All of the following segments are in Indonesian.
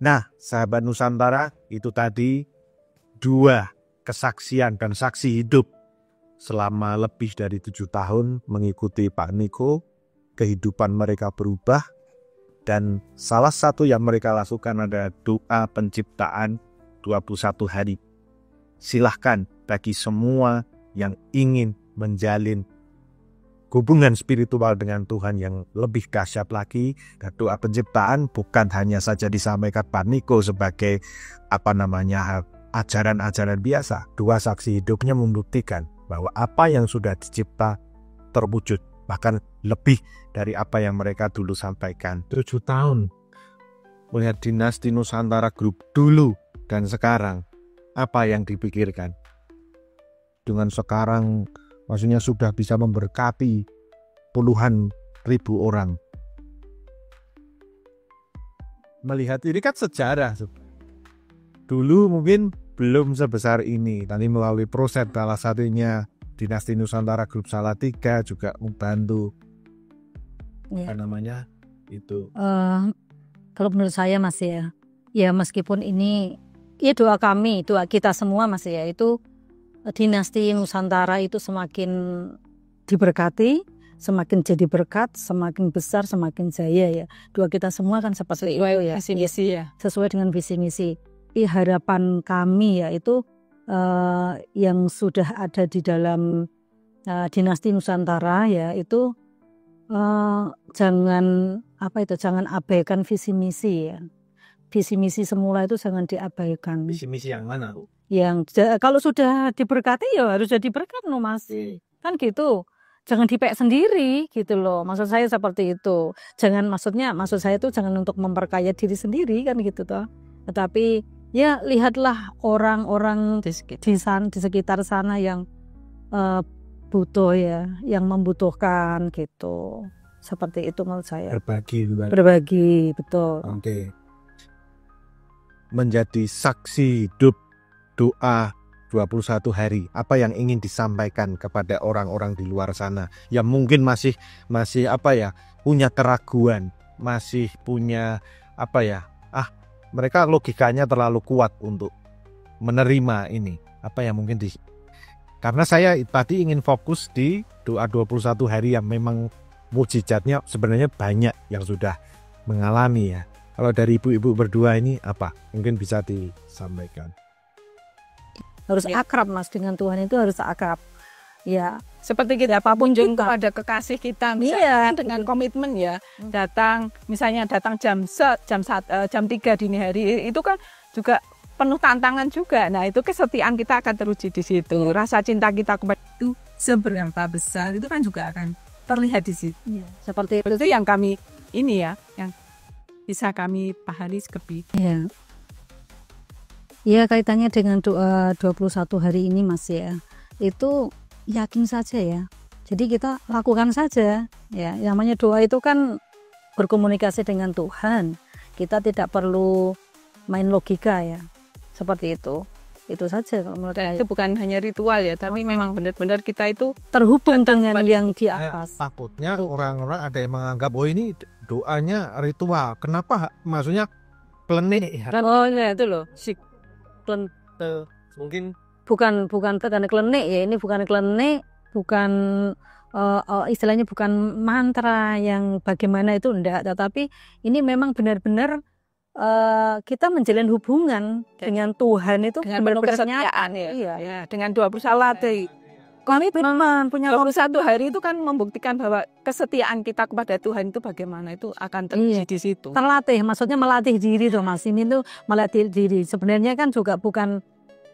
Nah, sahabat Nusantara, itu tadi 2 kesaksian dan saksi hidup selama lebih dari 7 tahun mengikuti Pak Niko. Kehidupan mereka berubah, dan salah satu yang mereka lakukan adalah doa penciptaan 21 hari. Silahkan bagi semua yang ingin menjalin hubungan spiritual dengan Tuhan yang lebih dahsyat lagi, dan doa penciptaan bukan hanya saja disampaikan Pak Niko sebagai ajaran-ajaran biasa. 2 saksi hidupnya membuktikan bahwa apa yang sudah dicipta terwujud, bahkan lebih dari apa yang mereka dulu sampaikan. 7 tahun melihat dinasti Nusantara Group dulu dan sekarang, apa yang dipikirkan? Dengan sekarang maksudnya sudah bisa memberkati puluhan ribu orang. Melihat ini kan sejarah. Dulu mungkin belum sebesar ini. Nanti melalui proses salah satunya dinasti Nusantara Group Salatiga juga membantu. Ya. Itu. Kalau menurut saya Mas ya meskipun ini ya doa kami, doa kita semua Mas ya, itu dinasti Nusantara itu semakin diberkati, semakin jadi berkat, semakin besar, semakin jaya ya. Doa kita semua kan seperti itu ya. Visi-misi ya. Sesuai dengan visi-misi. Harapan kami ya itu yang sudah ada di dalam dinasti Nusantara ya itu jangan abaikan visi misi ya. Visi misi semula itu jangan diabaikan. Visi misi yang mana? Yang kalau sudah diberkati ya harus jadi berkat loh Mas. Kan gitu. Jangan dipek sendiri gitu loh. Maksud saya seperti itu. Maksud saya itu jangan untuk memperkaya diri sendiri kan gitu toh. Tetapi ya lihatlah orang-orang di sekitar sana yang butuh ya, yang membutuhkan gitu. Seperti itu menurut saya. Berbagi, betul. Oke. Menjadi saksi hidup doa 21 hari. Apa yang ingin disampaikan kepada orang-orang di luar sana yang mungkin masih punya keraguan, masih punya mereka logikanya terlalu kuat untuk menerima ini. Apa yang mungkin karena saya tadi ingin fokus di doa 21 hari yang memang mujizatnya sebenarnya banyak yang sudah mengalami ya. Kalau dari ibu-ibu berdua ini apa? Mungkin bisa disampaikan. Harus akrab Mas dengan Tuhan, itu harus akrab. Ya, seperti kita apapun juga ada kekasih kita misalnya dengan komitmen ya. Datang jam 3 dini hari itu kan juga penuh tantangan juga. Nah, itu kesetiaan kita akan teruji di situ. Rasa cinta kita kepada itu seberapa besar itu kan juga akan terlihat di situ. Ya, seperti itu yang kami yang bisa kami pahami sekepi. Iya. Ya, kaitannya dengan doa 21 hari ini Mas ya. Itu yakin saja ya. Jadi kita lakukan saja ya. Namanya doa itu kan berkomunikasi dengan Tuhan. Kita tidak perlu main logika ya. Seperti itu. Itu saja kalau menurut saya. Itu bukan hanya ritual ya, tapi memang benar-benar kita itu terhubung dengan yang di atas. Takutnya orang-orang ada yang menganggap ini doanya ritual. Kenapa? Maksudnya klenik ya. Oh ya itu loh. Mungkin bukan klenik ya. Ini bukan klenik, bukan istilahnya bukan mantra yang bagaimana itu enggak, tetapi ini memang benar-benar kita menjalin hubungan dengan Tuhan itu dengan penuh kesetiaan ya. Iya. Dengan 21 hari. Komitmen punya 21 hari itu kan membuktikan bahwa kesetiaan kita kepada Tuhan itu bagaimana, itu akan terjadi di situ. Terlatih, maksudnya melatih diri tuh Mas. Ini tuh melatih diri. Sebenarnya kan juga bukan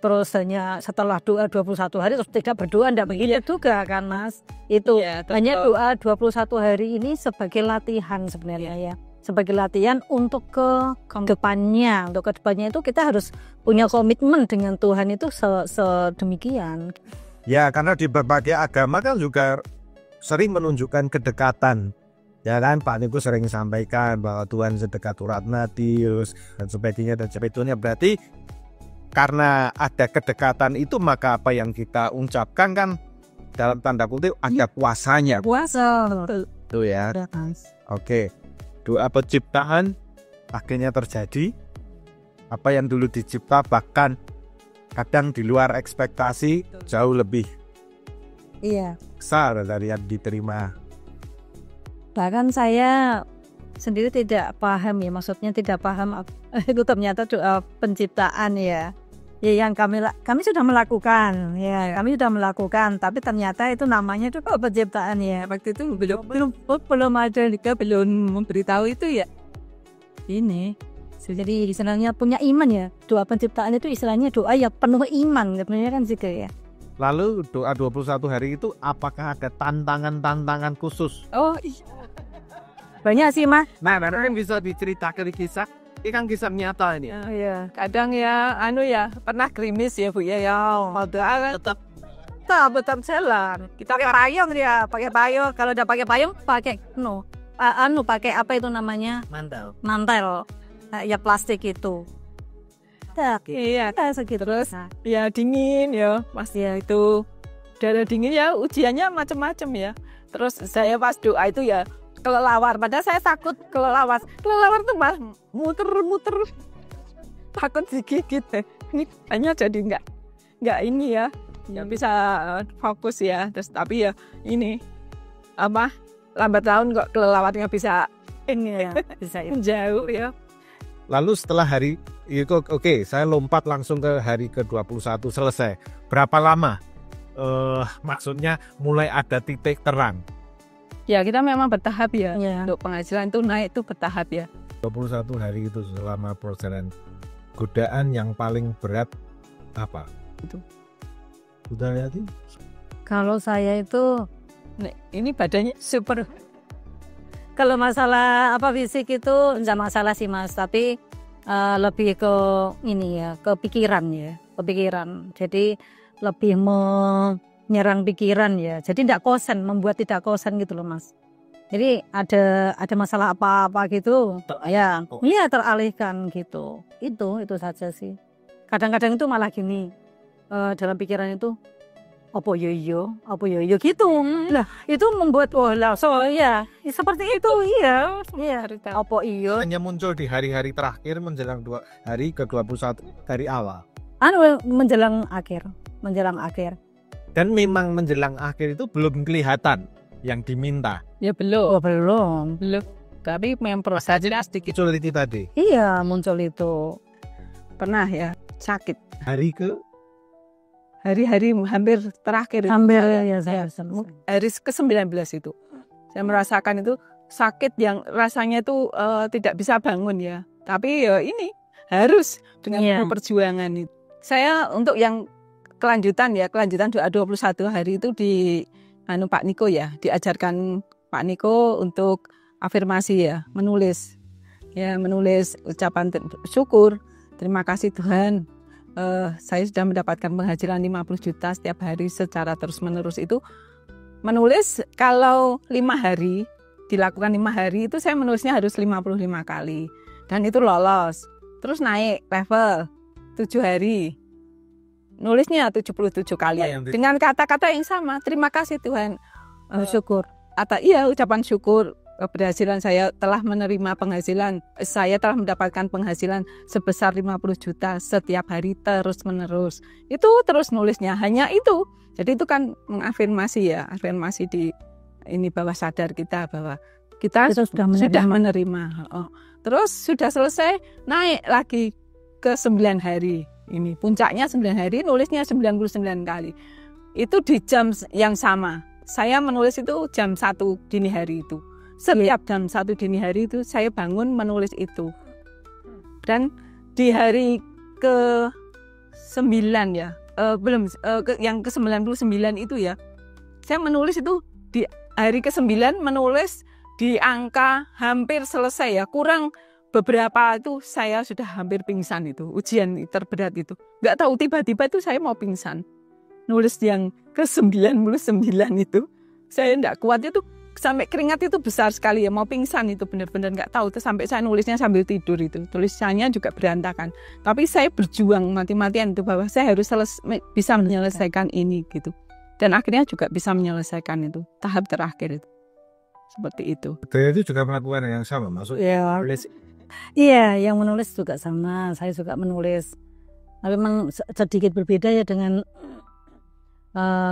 terus hanya setelah doa 21 hari terus tidak berdoa, enggak begitu juga kan Mas. Itu hanya doa 21 hari ini sebagai latihan sebenarnya ya. Sebagai latihan untuk ke depannya. Untuk ke depannya itu kita harus punya komitmen dengan Tuhan itu sedemikian. Ya, karena di berbagai agama kan juga sering menunjukkan kedekatan. Ya kan, Pak Niko sering sampaikan bahwa Tuhan sedekat urat nadi dan sebagainya. Berarti karena ada kedekatan itu, maka apa yang kita ucapkan kan dalam tanda kutip ada kuasanya. Kuasa. Itu ya. Oke. Doa penciptaan akhirnya terjadi Apa yang dulu dicipta bahkan kadang di luar ekspektasi jauh lebih Iya. besar dari yang diterima. Bahkan saya sendiri tidak paham ya, maksudnya tidak paham itu ternyata doa penciptaan ya. Ya yang kami sudah melakukan, ya kami sudah melakukan, tapi ternyata itu namanya itu doa penciptaan ya. Waktu itu belum ada juga, belum memberitahu itu ya. Ini jadi istilahnya punya iman ya. Doa penciptaan itu istilahnya doa yang penuh iman sebenarnya kan sih ya. Lalu doa 21 hari itu apakah ada tantangan-tantangan khusus? Oh iya. Banyak sih Mas. Nah, baru kan bisa diceritakan di kisah. Ini kan kisah nyata ini. Oh, iya. Kadang ya, pernah gerimis ya Bu ya. Padahal tetap jalan. Kita pakai payung dia, pakai payung. Kalau udah pakai payung, pakai pakai apa itu namanya? Mantel. Ya plastik itu. Iya. Segitu. Terus ya dingin ya, Mas ya itu. Darah dingin ya, ujiannya macam-macam ya. Terus saya pas doa itu ya kelelawar, padahal saya takut kelelawar tuh malah muter-muter, takut digigit deh. Ini hanya jadi nggak ini ya, nggak bisa fokus ya. Terus tapi ya ini lambat laun kok kelelawarnya bisa ini ya, bisa jauh ya. Lalu setelah hari itu oke, saya lompat langsung ke hari ke-21 selesai. Berapa lama? Maksudnya mulai ada titik terang. Ya kita memang bertahap ya. Ya. Untuk penghasilan itu naik itu bertahap ya. 21 hari itu selama perjalanan, godaan yang paling berat apa? Itu. Udah lihat ini? Kalau saya itu Ini badannya super. kalau masalah fisik itu enggak masalah sih Mas, tapi lebih ke ini ya, ke pikiran ya, kepikiran. Jadi lebih menyerang pikiran ya. Jadi membuat tidak kosan gitu loh Mas. Jadi ada masalah apa-apa gitu, ya teralihkan gitu. Itu saja sih. Kadang-kadang itu malah gini, dalam pikiran itu apa yo gitu. Lah itu membuat seperti itu iya. Apa iyo Hanya muncul di hari-hari terakhir menjelang hari ke-21 dari awal. menjelang akhir. Dan memang menjelang akhir itu belum kelihatan yang diminta. Ya belum. Belum. Tapi memang prosesnya sedikit Sulit itu tadi. Iya, muncul itu. pernah ya sakit. Hari-hari hampir terakhir. Hampir ya saya Hari ke-19 itu. Saya merasakan itu sakit yang rasanya itu tidak bisa bangun ya. Tapi ya ini harus dengan perjuangan itu. Saya untuk yang kelanjutan doa 21 hari itu di Pak Niko ya, diajarkan Pak Niko untuk afirmasi ya, menulis ucapan syukur, terima kasih Tuhan, saya sudah mendapatkan penghasilan 50 juta setiap hari secara terus-menerus. Itu menulis kalau 5 hari, dilakukan 5 hari itu saya menulisnya harus 55 kali dan itu lolos. Terus naik level 7 hari, nulisnya 77 kali dengan kata-kata yang sama, terima kasih Tuhan, syukur. Ucapan syukur keberhasilan saya telah menerima penghasilan, saya telah mendapatkan penghasilan sebesar 50 juta setiap hari terus menerus. Itu terus nulisnya hanya itu. Jadi itu kan mengafirmasi ya, afirmasi di ini bawah sadar kita bahwa kita sudah menerima. Terus sudah selesai, naik lagi ke 9 hari. Ini puncaknya 9 hari, nulisnya 99 kali. Itu di jam yang sama. Saya menulis itu jam 1 dini hari itu. Setiap jam 1 dini hari itu saya bangun menulis itu. Dan di hari ke-9 ya, yang ke-99 itu ya, saya menulis itu di hari ke-9 menulis di angka hampir selesai ya, kurang beberapa itu saya sudah hampir pingsan itu, ujian terberat itu. Nggak tahu tiba-tiba itu saya mau pingsan. Nulis yang ke-99 itu, saya nggak kuat itu, sampai keringat itu besar sekali ya, mau pingsan itu benar-benar nggak tahu. Terus sampai saya nulisnya sambil tidur itu, tulisannya juga berantakan. Tapi saya berjuang mati-matian itu bahwa saya harus bisa menyelesaikan ini gitu. Dan akhirnya juga bisa menyelesaikan itu, tahap terakhir itu. Seperti itu. Saya itu juga melakukan yang sama, maksudnya Iya, yang menulis juga sama, saya juga menulis. Tapi memang sedikit berbeda ya dengan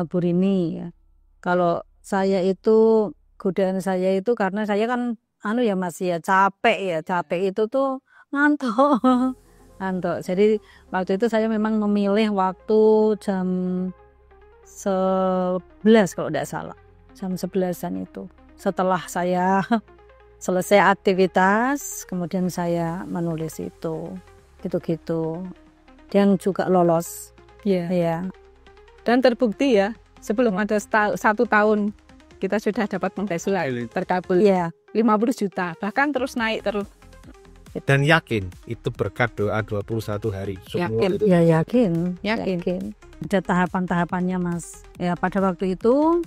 Bu Rini ya. Kalau saya itu godaan saya itu karena saya kan ya masih ya capek itu tuh ngantuk. Ngantuk. Jadi waktu itu saya memang memilih waktu jam 11 kalau tidak salah. Jam 11-an itu. Setelah saya selesai aktivitas, kemudian saya menulis itu. Gitu-gitu. Dan juga lolos. Iya. Ya. Dan terbukti ya, sebelum ada 1 tahun kita sudah dapat penghasilan terkabul. Iya. 50 juta, bahkan terus naik terus. Dan yakin itu berkat doa 21 hari. Yakin. Itu. Ya yakin. Yakin. Ada tahapan-tahapannya Mas. Ya pada waktu itu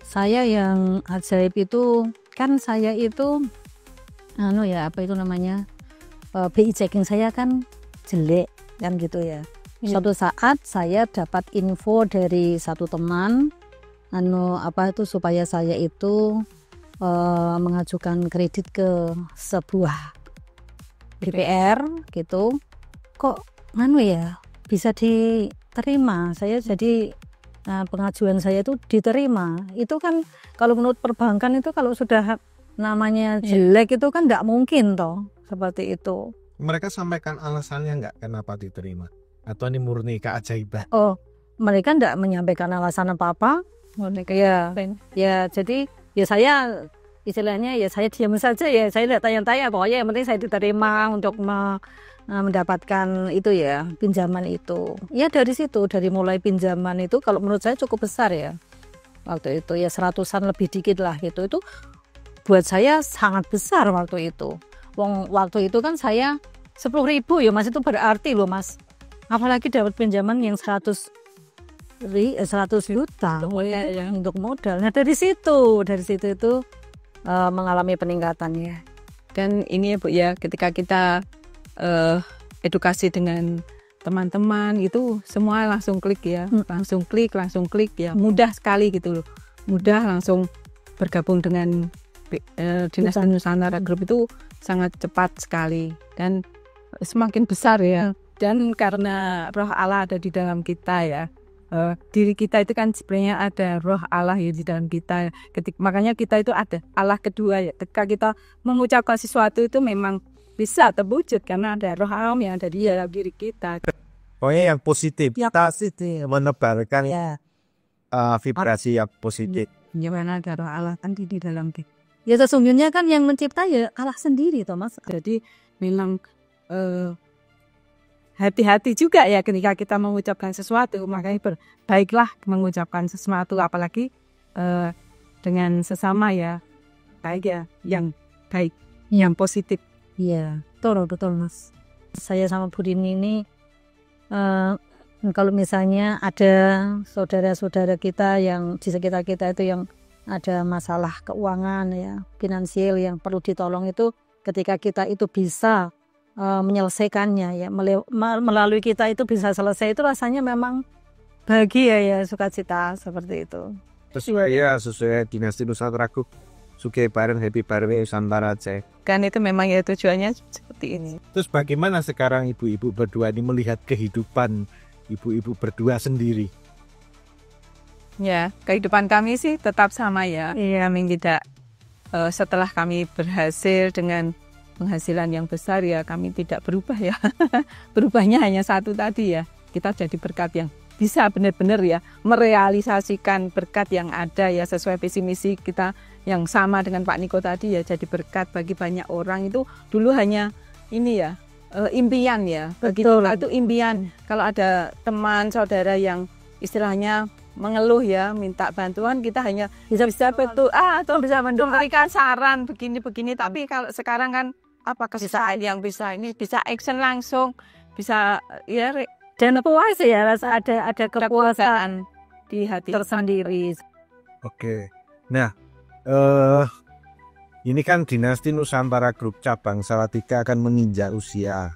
saya yang ajaib itu kan saya itu BI checking saya kan jelek kan gitu ya. Suatu saat saya dapat info dari satu teman supaya saya itu mengajukan kredit ke sebuah BPR gitu. Kok bisa diterima. Saya jadi pengajuan saya itu diterima. Itu kan kalau menurut perbankan itu kalau sudah namanya jelek itu kan enggak mungkin toh seperti itu. Mereka sampaikan alasannya enggak kenapa diterima? Atau ini murni keajaiban? Oh, mereka enggak menyampaikan alasan apa-apa. Ya jadi ya saya istilahnya ya saya diam saja ya, saya tidak tanya-tanya, pokoknya yang penting saya diterima untuk mendapatkan itu ya, pinjaman itu. Ya dari situ, dari mulai pinjaman itu kalau menurut saya cukup besar ya. Waktu itu ya 100-an lebih dikit lah gitu. Itu buat saya sangat besar waktu itu. Waktu itu kan saya 10.000 ya Mas, itu berarti loh Mas. Apalagi dapat pinjaman yang 100 juta untuk modal. Nah dari situ itu mengalami peningkatannya. Dan ini ya Bu ya, ketika kita edukasi dengan teman-teman itu semua langsung klik ya, langsung klik ya, mudah sekali gitu loh, mudah langsung bergabung dengan Dinas Nusantara Group itu sangat cepat sekali dan semakin besar ya. Dan karena roh Allah ada di dalam kita ya, diri kita itu kan sebenarnya ada roh Allah ya di dalam kita. Makanya kita itu ada Allah kedua ya. Ketika kita mengucapkan sesuatu itu memang bisa terwujud karena ada roh Allah yang ada di dalam diri kita. Pokoknya yang positif. Ya, kita positif. menebarkan Ya. Vibrasi yang positif. Gimana ada roh Allah kan di dalam kita. Ya sesungguhnya kan yang mencipta ya Allah sendiri Thomas. Jadi memang hati-hati juga ya ketika kita mengucapkan sesuatu, makanya baiklah mengucapkan sesuatu apalagi dengan sesama ya, baik ya, yang baik, yang positif. Iya, betul Mas. Saya sama Bu Rini ini kalau misalnya ada saudara-saudara kita yang di sekitar kita itu yang ada masalah keuangan ya, finansial yang perlu ditolong, itu ketika kita itu bisa menyelesaikannya ya, melalui kita itu bisa selesai, itu rasanya memang bahagia ya, sukacita seperti itu. Sesuai Dinasti Nusantara Group, Sugih bareng happy bareng Nusantara Aceh. Kan itu memang ya tujuannya seperti ini. Terus bagaimana sekarang ibu-ibu berdua ini melihat kehidupan ibu-ibu berdua sendiri? Ya, kehidupan kami sih tetap sama ya. Kami tidak setelah kami berhasil dengan penghasilan yang besar ya, kami tidak berubah ya. Berubahnya hanya satu tadi ya, kita jadi berkat yang bisa benar-benar ya merealisasikan berkat yang ada ya, sesuai visi misi kita yang sama dengan Pak Niko tadi ya, jadi berkat bagi banyak orang. Itu dulu hanya ini ya, impian ya, begitu itu impian. Kalau ada teman saudara yang istilahnya mengeluh ya, minta bantuan, kita hanya bisa betul atau bisa memberikan saran begini, tapi kalau sekarang kan apa kesusahan yang bisa ini bisa action langsung, bisa ya, dan puas ya, rasa ada kepuasan di hati tersendiri. Oke. Nah, ini kan Dinasti Nusantara Group cabang Salatiga akan menginjak usia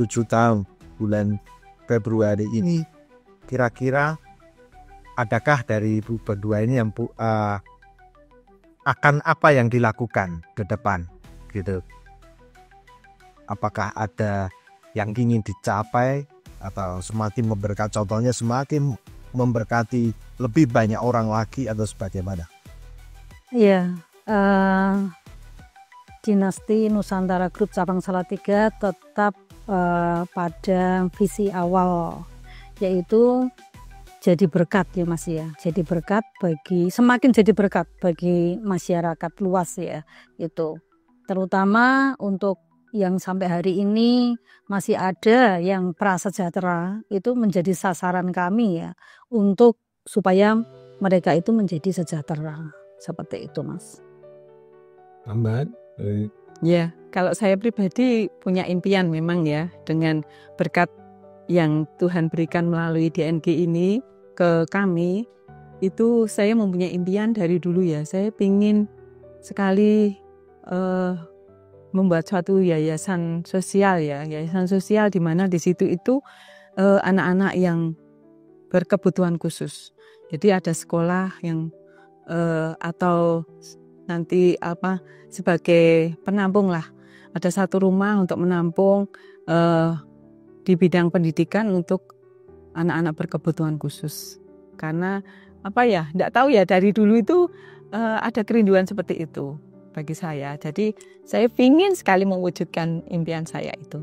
7 tahun bulan Februari ini. Kira-kira adakah dari ibu berdua ini yang akan apa yang dilakukan ke depan gitu? apakah ada yang ingin dicapai atau semakin memberkati, contohnya semakin memberkati lebih banyak orang lagi atau sebagaimana? Iya, Dinasti Nusantara Group cabang Salatiga tetap pada visi awal, yaitu jadi berkat ya Mas ya. Jadi berkat semakin jadi berkat bagi masyarakat luas ya, itu. Terutama untuk yang sampai hari ini masih ada yang prasejahtera, itu menjadi sasaran kami ya, untuk supaya mereka itu menjadi sejahtera, seperti itu Mas. Tambahan? Ya, kalau saya pribadi punya impian memang ya, dengan berkat yang Tuhan berikan melalui DNG ini ke kami, itu saya mempunyai impian dari dulu ya. Saya ingin sekali membuat suatu yayasan sosial ya, yayasan sosial di mana di situ itu anak-anak yang berkebutuhan khusus. Jadi ada sekolah yang atau nanti sebagai penampung lah. Ada satu rumah untuk menampung di bidang pendidikan untuk anak-anak berkebutuhan khusus. Karena enggak tahu ya, dari dulu itu ada kerinduan seperti itu bagi saya. Jadi saya ingin sekali mewujudkan impian saya itu.